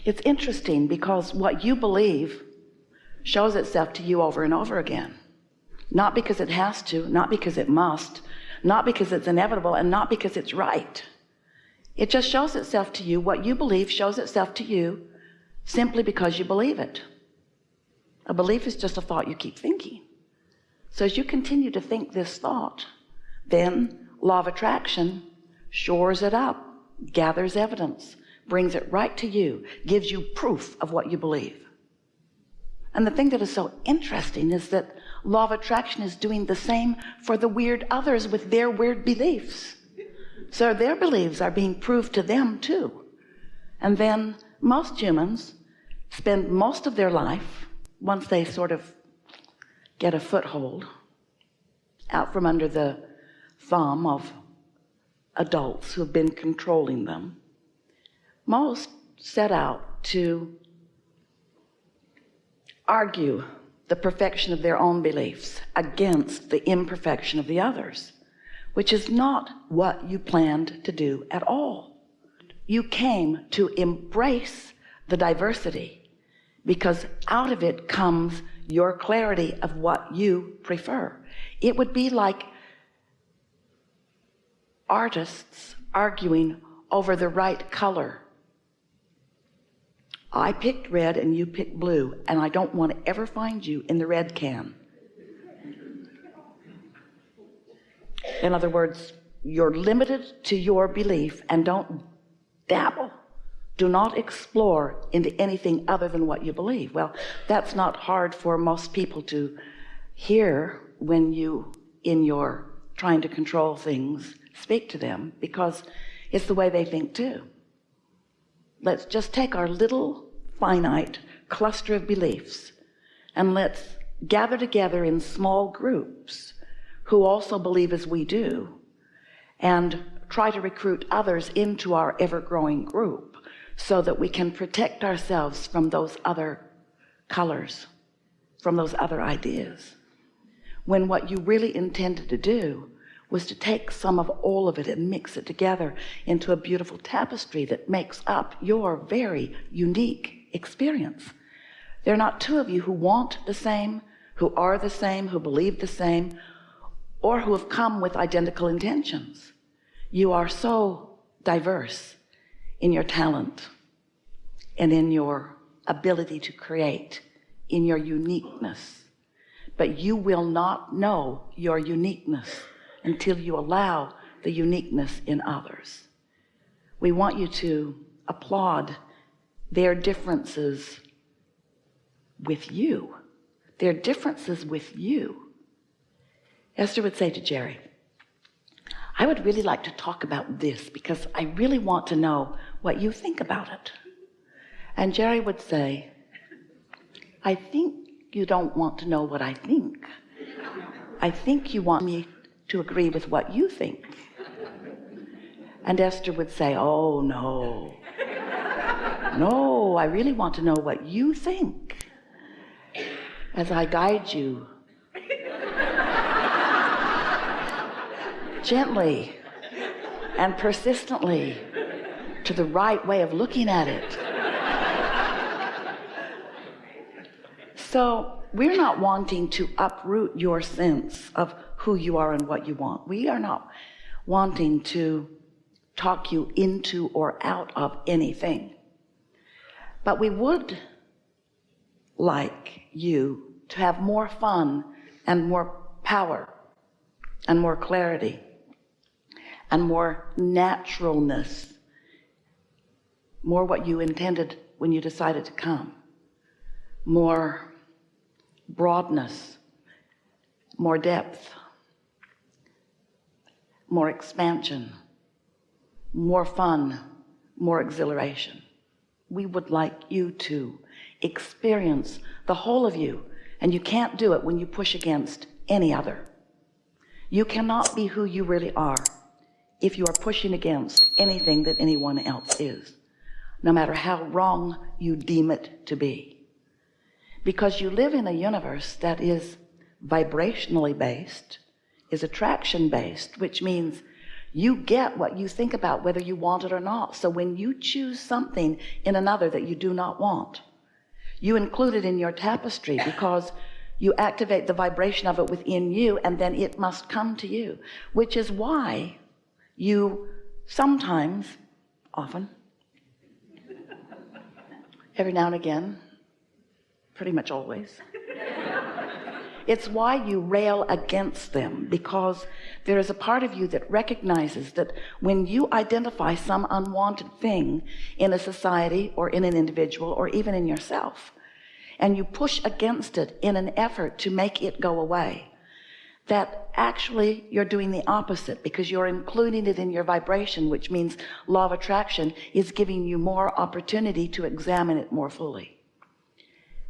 It's interesting because what you believe shows itself to you over and over again. Not because it has to, not because it must, not because it's inevitable, and not because it's right. It just shows itself to you. What you believe shows itself to you simply because you believe it. A belief is just a thought you keep thinking. So as you continue to think this thought, then law of attraction shores it up, gathers evidence, brings it right to you, gives you proof of what you believe. And the thing that is so interesting is that law of attraction is doing the same for the weird others with their weird beliefs. So their beliefs are being proved to them too. And then most humans spend most of their life, once they sort of get a foothold out from under the thumb of adults who have been controlling them, most set out to argue the perfection of their own beliefs against the imperfection of the others, which is not what you planned to do at all. You came to embrace the diversity because out of it comes your clarity of what you prefer. It would be like artists arguing over the right color. I picked red and you picked blue, and I don't want to ever find you in the red can. In other words, you're limited to your belief and don't dabble. Do not explore into anything other than what you believe. Well, that's not hard for most people to hear when you, in your trying to control things, speak to them, because it's the way they think too. Let's just take our little finite cluster of beliefs and let's gather together in small groups who also believe as we do and try to recruit others into our ever-growing group so that we can protect ourselves from those other colors, from those other ideas, when what you really intended to do was to take some of all of it and mix it together into a beautiful tapestry that makes up your very unique experience. There are not two of you who want the same, who are the same, who believe the same, or who have come with identical intentions. You are so diverse in your talent and in your ability to create, in your uniqueness. But you will not know your uniqueness until you allow the uniqueness in others. We want you to applaud their differences with you. Their differences with you. Esther would say to Jerry, I would really like to talk about this because I really want to know what you think about it. And Jerry would say, I think you don't want to know what I think. I think you want me to agree with what you think. And Esther would say, oh no, I really want to know what you think as I guide you gently and persistently to the right way of looking at it. So we're not wanting to uproot your sense of who you are and what you want. We are not wanting to talk you into or out of anything. But we would like you to have more fun and more power and more clarity and more naturalness, more what you intended when you decided to come, more broadness, more depth, more expansion, more fun, more exhilaration. We would like you to experience the whole of you, and you can't do it when you push against any other. You cannot be who you really are if you are pushing against anything that anyone else is, no matter how wrong you deem it to be. Because you live in a universe that is vibrationally based, is attraction based, which means You get what you think about, whether you want it or not. So when you choose something in another that you do not want, you include it in your tapestry because you activate the vibration of it within you, and then it must come to you, which is why you sometimes, often, every now and again, pretty much always, it's why you rail against them, because there is a part of you that recognizes that when you identify some unwanted thing in a society or in an individual or even in yourself, and you push against it in an effort to make it go away, that actually you're doing the opposite, because you're including it in your vibration, which means law of attraction is giving you more opportunity to examine it more fully.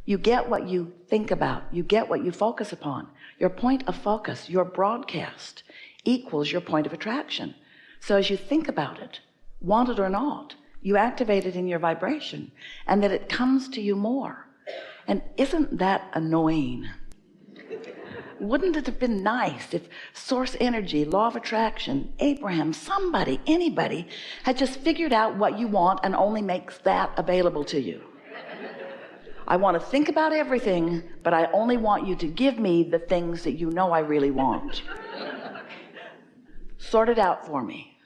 You get what you think about, you get what you focus upon. Your point of focus, your broadcast, equals your point of attraction. So as you think about it, want it or not, you activate it in your vibration, and that it comes to you more. And isn't that annoying? Wouldn't it have been nice if source energy, law of attraction, Abraham, somebody, anybody had just figured out what you want and only makes that available to you? I want to think about everything, but I only want you to give me the things that you know I really want. Sort it out for me.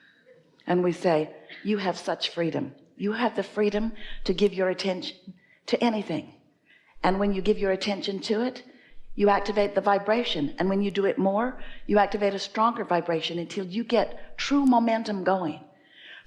And we say, you have such freedom. You have the freedom to give your attention to anything. And when you give your attention to it, you activate the vibration. And when you do it more, you activate a stronger vibration until you get true momentum going.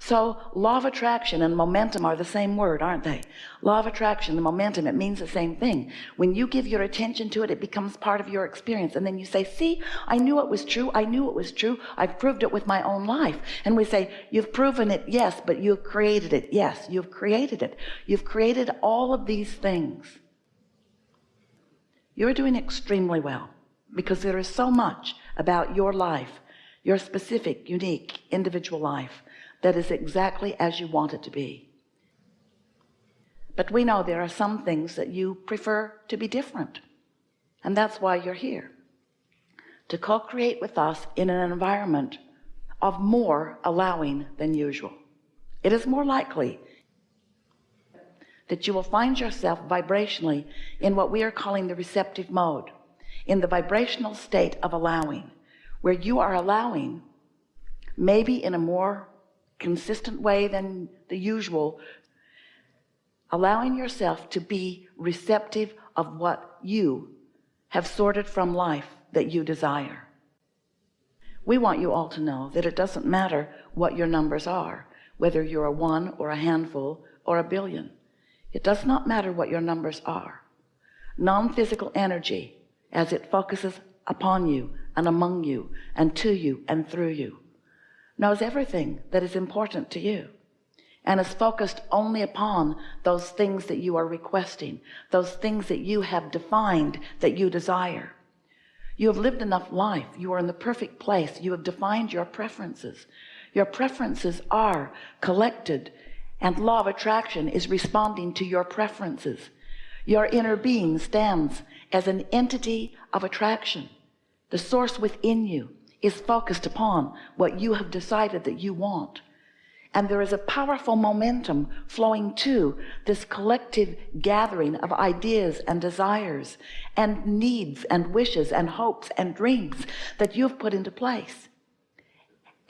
So law of attraction and momentum are the same word, aren't they? Law of attraction and momentum, it means the same thing. When you give your attention to it, it becomes part of your experience. And then you say, see, I knew it was true. I knew it was true. I've proved it with my own life. And we say, you've proven it, yes, but you've created it. Yes, you've created it. You've created all of these things. You're doing extremely well, because there is so much about your life, your specific, unique, individual life, that is exactly as you want it to be. But we know there are some things that you prefer to be different. And that's why you're here, to co-create with us in an environment of more allowing than usual. It is more likely that you will find yourself vibrationally in what we are calling the receptive mode, in the vibrational state of allowing, where you are allowing, maybe in a more consistent way than the usual, allowing yourself to be receptive of what you have sorted from life that you desire. We want you all to know that it doesn't matter what your numbers are, whether you're a 1 or a handful or a billion. It does not matter what your numbers are. Non-physical energy, as it focuses upon you and among you and to you and through you, knows everything that is important to you and is focused only upon those things that you are requesting, those things that you have defined that you desire. You have lived enough life. You are in the perfect place. You have defined your preferences. Your preferences are collected, and law of attraction is responding to your preferences. Your inner being stands as an entity of attraction. The source within you is focused upon what you have decided that you want. And there is a powerful momentum flowing to this collective gathering of ideas and desires and needs and wishes and hopes and dreams that you've put into place.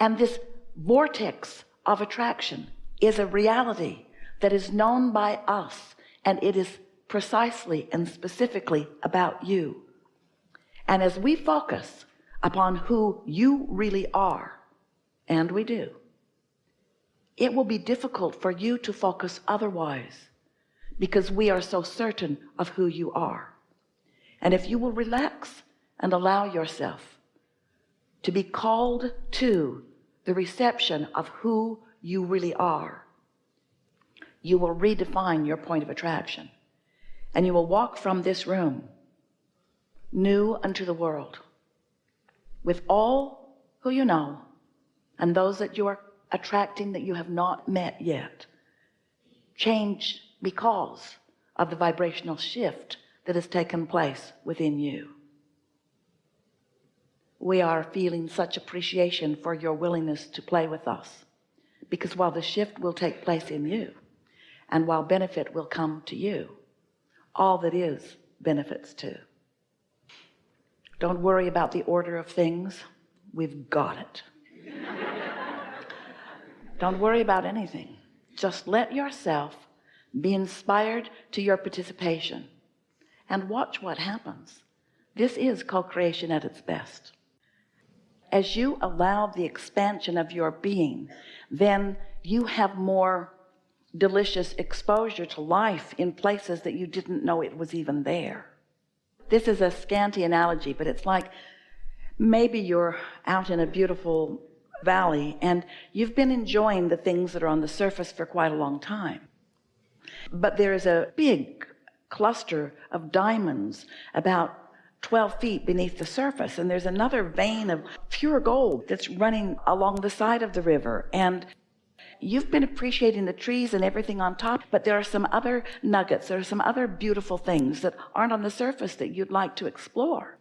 And this vortex of attraction is a reality that is known by us, and it is precisely and specifically about you. And as we focus upon who you really are, and we do, it will be difficult for you to focus otherwise, because we are so certain of who you are. And if you will relax and allow yourself to be called to the reception of who you really are, you will redefine your point of attraction, and you will walk from this room new unto the world, with all who you know and those that you are attracting that you have not met yet, change because of the vibrational shift that has taken place within you. we are feeling such appreciation for your willingness to play with us, because while the shift will take place in you and while benefit will come to you, all that is benefits too. Don't worry about the order of things. We've got it. Don't worry about anything. Just let yourself be inspired to your participation and watch what happens. This is co-creation at its best. As you allow the expansion of your being, then you have more delicious exposure to life in places that you didn't know it was even there. This is a scanty analogy, but it's like maybe you're out in a beautiful valley and you've been enjoying the things that are on the surface for quite a long time, but there is a big cluster of diamonds about 12 feet beneath the surface, and there's another vein of pure gold that's running along the side of the river, and you've been appreciating the trees and everything on top, but there are some other nuggets, there are some other beautiful things that aren't on the surface that you'd like to explore.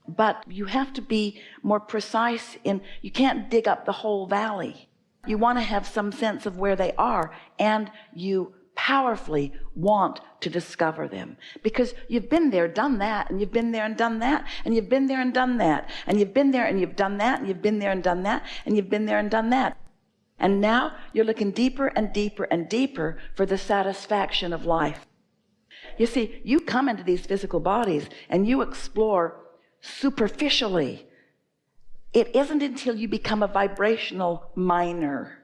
But you have to be more precise you can't dig up the whole valley. You want to have some sense of where they are, and you powerfully want to discover them, because you've been there, done that, and you've been there and done that, and you've been there and done that, and you've been there and you've done that, and you've been there and done that, and you've been there and done that. And now you're looking deeper and deeper and deeper for the satisfaction of life. You see, you come into these physical bodies and you explore superficially. It isn't until you become a vibrational miner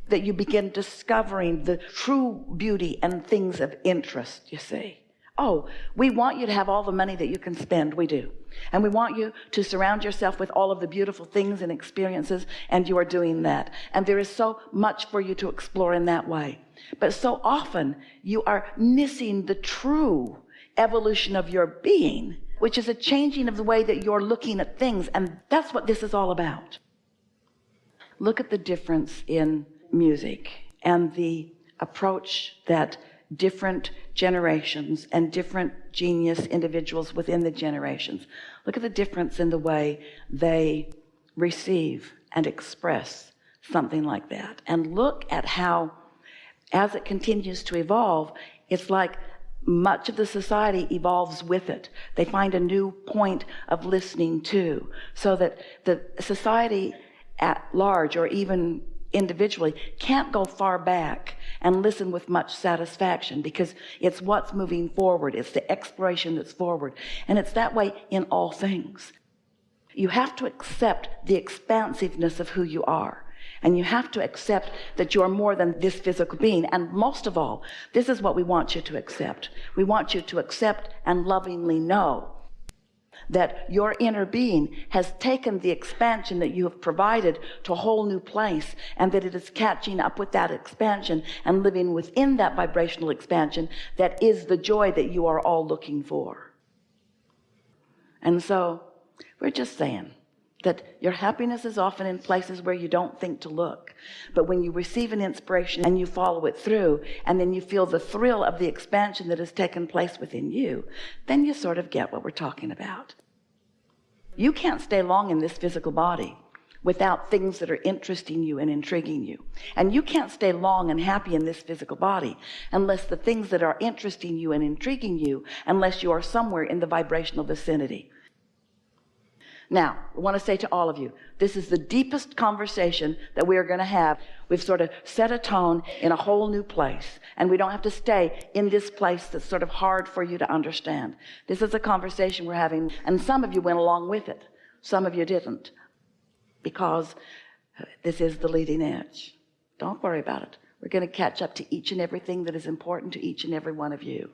that you begin discovering the true beauty and things of interest, you see. Oh, we want you to have all the money that you can spend. We do. And we want you to surround yourself with all of the beautiful things and experiences, and you are doing that. And there is so much for you to explore in that way. But so often you are missing the true evolution of your being, which is a changing of the way that you're looking at things. And that's what this is all about. Look at the difference in music and the approach that different generations and different genius individuals within the generations. Look at the difference in the way they receive and express something like that. And look at how, as it continues to evolve, it's like much of the society evolves with it. They find a new point of listening to, so that the society at large, or even individually, can't go far back and listen with much satisfaction, because it's what's moving forward. It's the exploration that's forward. And it's that way in all things. You have to accept the expansiveness of who you are. And you have to accept that you're more than this physical being. And most of all, this is what we want you to accept. We want you to accept and lovingly know that your inner being has taken the expansion that you have provided to a whole new place, and that it is catching up with that expansion and living within that vibrational expansion that is the joy that you are all looking for. And so we're just saying that your happiness is often in places where you don't think to look. But when you receive an inspiration and you follow it through, and then you feel the thrill of the expansion that has taken place within you, then you sort of get what we're talking about. You can't stay long in this physical body without things that are interesting you and intriguing you. And you can't stay long and happy in this physical body unless the things that are interesting you and intriguing you, unless you are somewhere in the vibrational vicinity. Now, I want to say to all of you, this is the deepest conversation that we are going to have. We've sort of set a tone in a whole new place, and we don't have to stay in this place that's sort of hard for you to understand. This is a conversation we're having, and some of you went along with it. Some of you didn't, because this is the leading edge. Don't worry about it. We're going to catch up to each and everything that is important to each and every one of you.